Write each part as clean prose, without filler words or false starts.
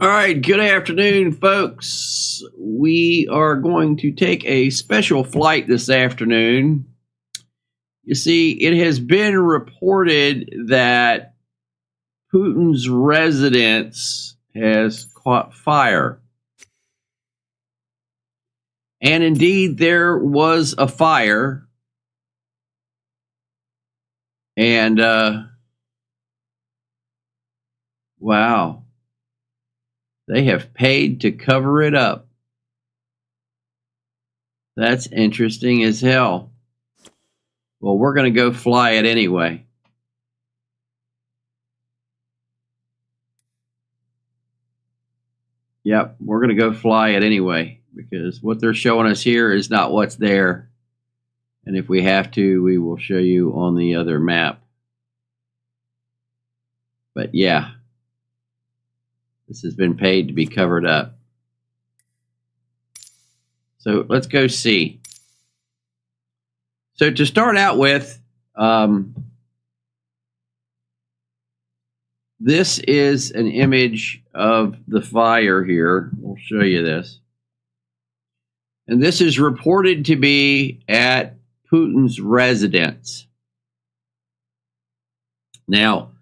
All right, good afternoon, folks. We are going to take a special flight this afternoon. You see, it has been reported that Putin's residence has caught fire. And indeed, there was a fire. And, wow. They have paid to cover it up. That's interesting as hell. Well, we're going to go fly it anyway. Yep, we're going to go fly it anyway, because what they're showing us here is not what's there. And if we have to, we will show you on the other map. But yeah. This has been paid to be covered up. So let's go see. So to start out with, this is an image of the fire here. We'll show you this. And this is reported to be at Putin's residence. Now,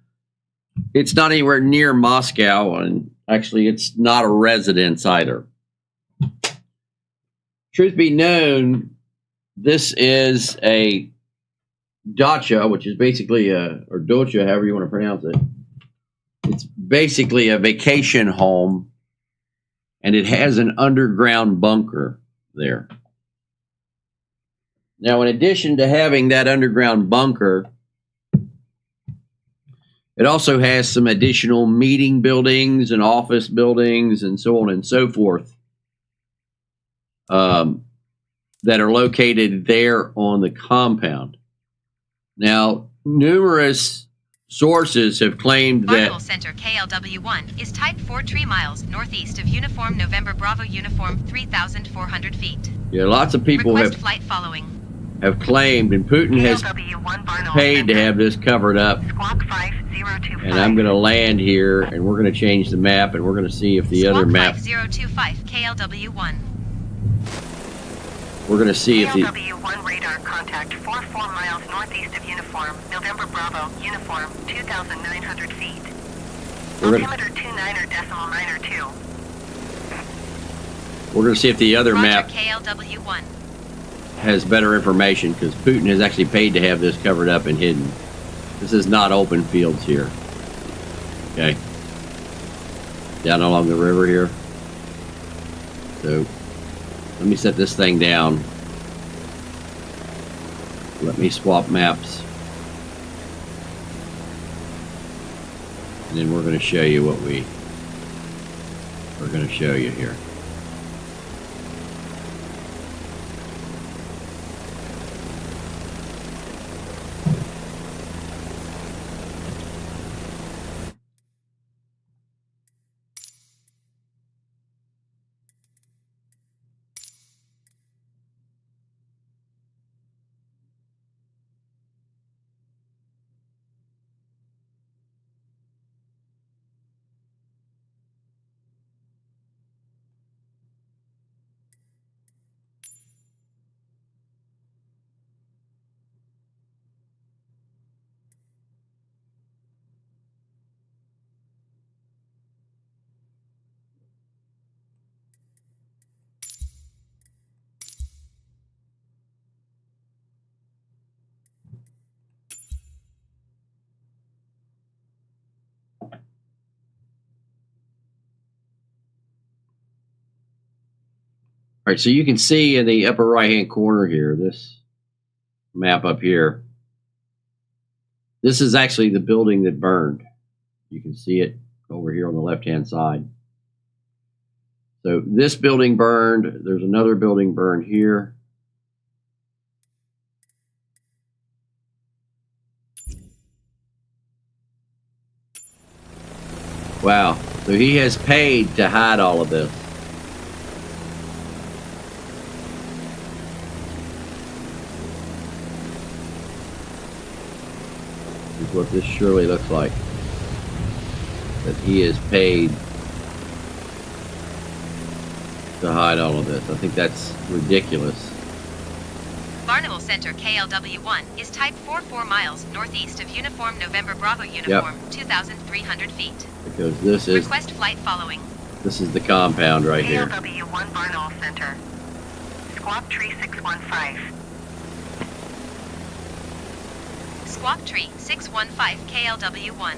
it's not anywhere near Moscow, and actually it's not a residence either. Truth be known, this is a dacha, which is basically or docha, however you want to pronounce it. It's basically a vacation home, and it has an underground bunker there. Now, in addition to having that underground bunker, it also has some additional meeting buildings and office buildings and so on and so forth that are located there on the compound. Now, numerous sources have claimed that Barnwell Center KLW1 is type 43 miles northeast of Uniform November Bravo Uniform 3,400 feet. Yeah, lots of people flight following. have claimed, and Putin has paid to have this covered up. And I'm going to land here, and we're going to change the map, and we're going to see if the other map. 5025 KLW1. We're going to see if the KLW1 radar contact 44 miles northeast of Uniform November Bravo Uniform 2,900 feet. Altimeter 29.902. We're going to see if the other map KLW1 has better information, because Putin has actually paid to have this covered up and hidden. This is not open fields here. Okay. Down along the river here. So, let me set this thing down. Let me swap maps. And then we're going to show you what we're going to show you here. All right, so you can see in the upper right-hand corner here, this map up here, this is actually the building that burned. You can see it over here on the left-hand side. So this building burned. There's another building burned here. Wow, so he has paid to hide all of this. Is what this surely looks like. That he is paid to hide all of this. I think that's ridiculous. Barnwell Center KLW1 is type 44 miles northeast of Uniform November Bravo Uniform, 2,300 feet. Because this is... Request flight following. This is the compound right here. KLW1 Barnwell Center. Squawk Tree 615. Squawk Tree 615 KLW1.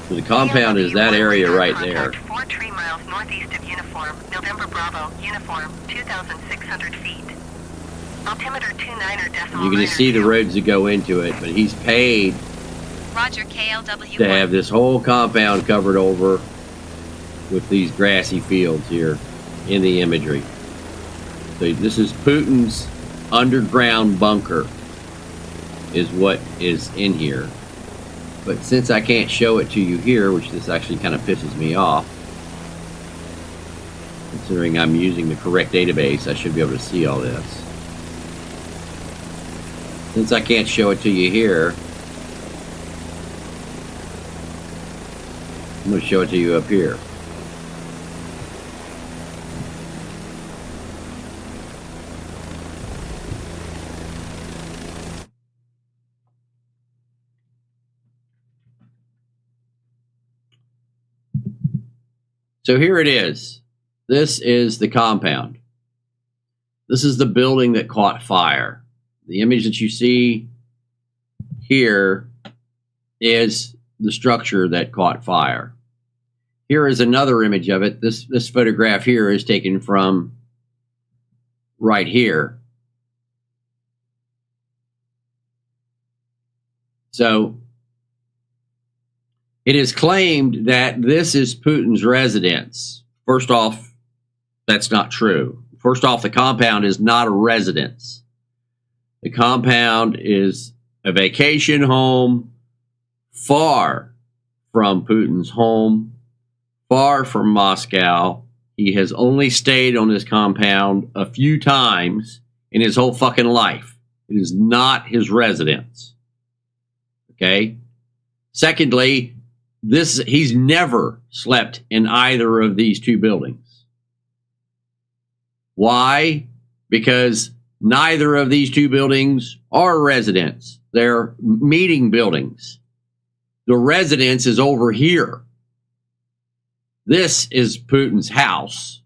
So the compound is that area right there. 4 miles northeast of Uniform, November Bravo, Uniform, 2,600 feet. Altimeter 29er decimal. You can just see the roads that go into it, but he's paid Roger, KLW1. to have this whole compound covered over with these grassy fields here in the imagery. So this is Putin's underground bunker is what is in here. But since I can't show it to you here, which this actually kind of pisses me off, considering I'm using the correct database, I should be able to see all this. Since I can't show it to you here, I'm going to show it to you up here. So here it is. This is the compound. This is the building that caught fire. The image that you see here is the structure that caught fire. Here is another image of it. This photograph here is taken from right here. So it is claimed that this is Putin's residence. First off, that's not true. First off, the compound is not a residence. The compound is a vacation home far from Putin's home, far from Moscow. He has only stayed on this compound a few times in his whole fucking life. It is not his residence. Okay? Secondly, he's never slept in either of these two buildings. Why? Because neither of these two buildings are residents. They're meeting buildings. The residence is over here. This is Putin's house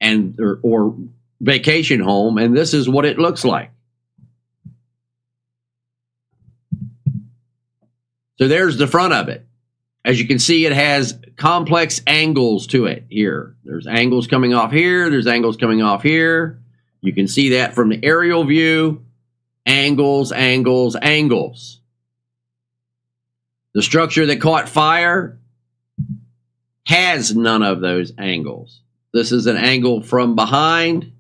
and or vacation home, and this is what it looks like. So there's the front of it. As you can see, it has complex angles to it here. There's angles coming off here. There's angles coming off here. You can see that from the aerial view. Angles, angles, angles. The structure that caught fire has none of those angles. This is an angle from behind.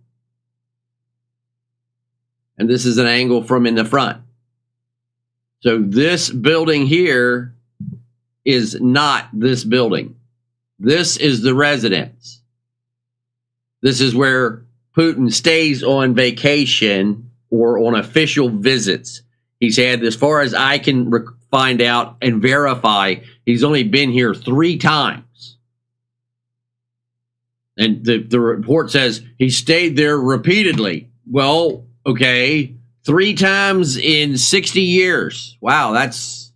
And this is an angle from in the front. So this building here is not this building. This is the residence. This is where Putin stays on vacation or on official visits. He's had, as far as I can find out and verify, he's only been here 3 times. And the report says he stayed there repeatedly. Well, okay, 3 times in 60 years. Wow, that's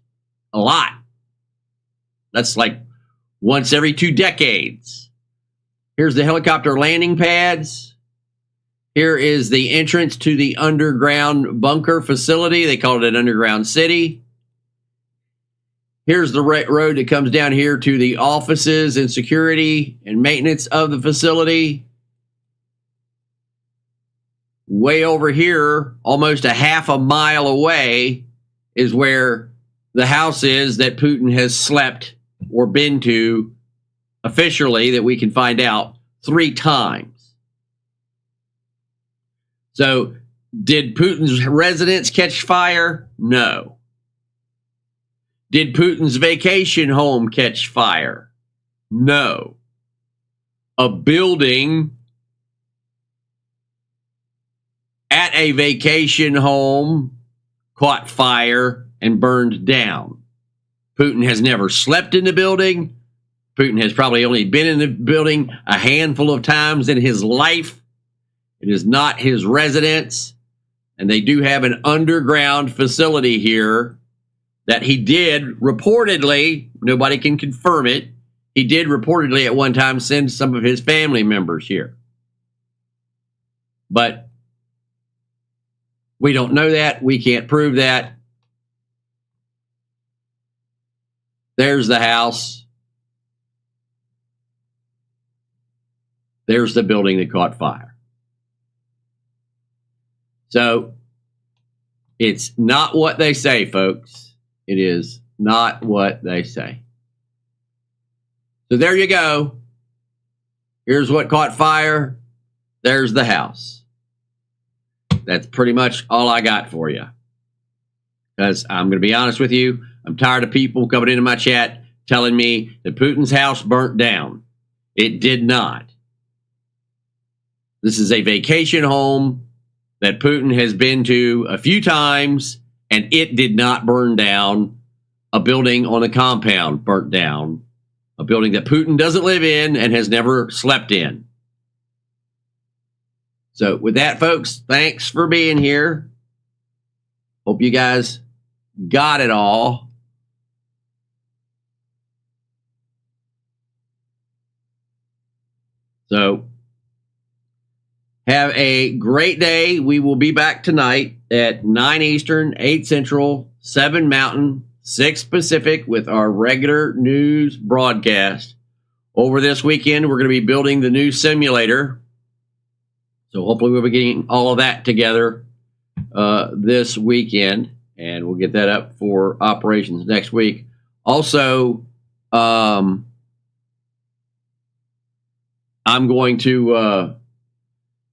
a lot. That's like once every 2 decades. Here's the helicopter landing pads. Here is the entrance to the underground bunker facility. They call it an underground city. Here's the road that comes down here to the offices and security and maintenance of the facility. Way over here, almost a half a mile away, is where the house is that Putin has slept or been to officially, that we can find out, 3 times. So, did Putin's residence catch fire? No. Did Putin's vacation home catch fire? No. A building at a vacation home caught fire and burned down. Putin has never slept in the building. Putin has probably only been in the building a handful of times in his life. It is not his residence. And they do have an underground facility here that he did reportedly, nobody can confirm it, he did reportedly at one time send some of his family members here. But we don't know that. We can't prove that. There's the house. There's the building that caught fire. So it's not what they say, folks. It is not what they say. So there you go. Here's what caught fire. There's the house. That's pretty much all I got for you. Because I'm going to be honest with you, I'm tired of people coming into my chat telling me that Putin's house burnt down. It did not. This is a vacation home that Putin has been to a few times, and it did not burn down. A building on a compound burnt down. A building that Putin doesn't live in and has never slept in. So with that, folks, thanks for being here. Hope you guys got it all. So have a great day. We will be back tonight at 9 Eastern, 8 Central, 7 Mountain, 6 Pacific with our regular news broadcast. Over this weekend, we're going to be building the new simulator. So hopefully we'll be getting all of that together this weekend, and we'll get that up for operations next week. Also, I'm going to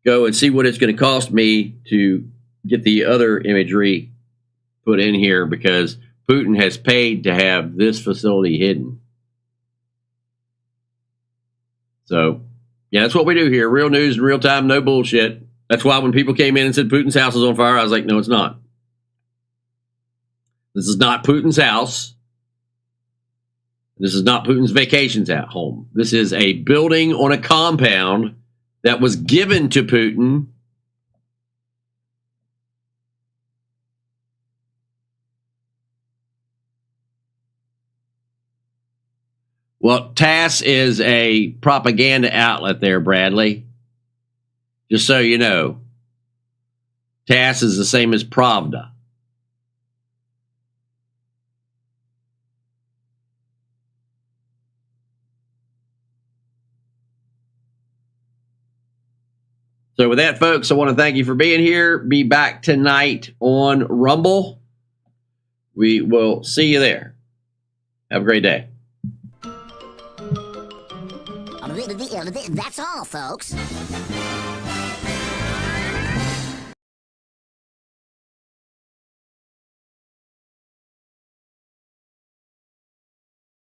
go and see what it's going to cost me to get the other imagery put in here, because Putin has paid to have this facility hidden. So, yeah, that's what we do here. Real news in real time, no bullshit. That's why when people came in and said Putin's house is on fire, I was like, no, it's not. This is not Putin's house. This is not Putin's vacations at home. This is a building on a compound that was given to Putin Well, TASS is a propaganda outlet there, Bradley. Just so you know. TASS is the same as Pravda. So with that, folks, I want to thank you for being here. Be back tonight on Rumble. We will see you there. Have a great day. That's all, folks.